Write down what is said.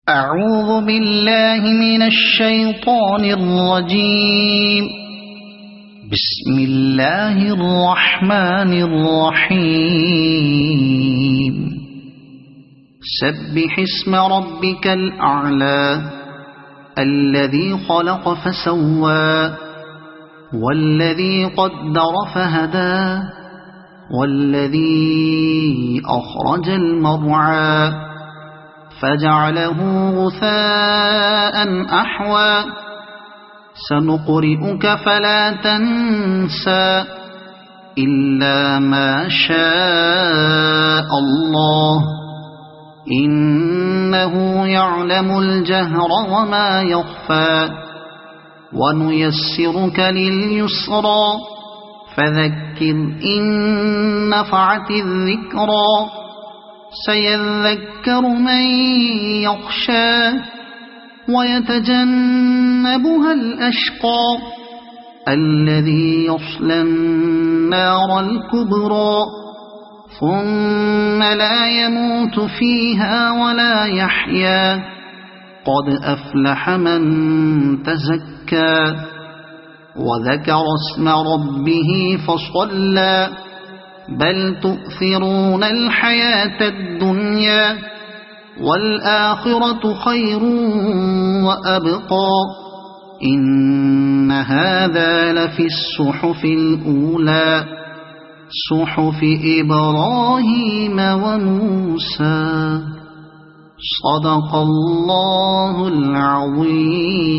أعوذ بالله من الشيطان الرجيم. بسم الله الرحمن الرحيم. سبح اسم ربك الأعلى الذي خلق فسوى والذي قدر فهدى والذي أخرج المرعى فجعله غثاء أحوى سنقرئك فلا تنسى إلا ما شاء الله إنه يعلم الجهر وما يخفى ونيسرك لليسرى فذكر إن نفعت الذكرى سيذكر من يخشى ويتجنبها الأشقى الذي يصلى النار الكبرى ثم لا يموت فيها ولا يحيا قد أفلح من تزكى وذكر اسم ربه فصلى بل تؤثرون الحياة الدنيا والآخرة خير وأبقى إن هذا لفي الصحف الأولى صحف إبراهيم وموسى صدق الله العظيم.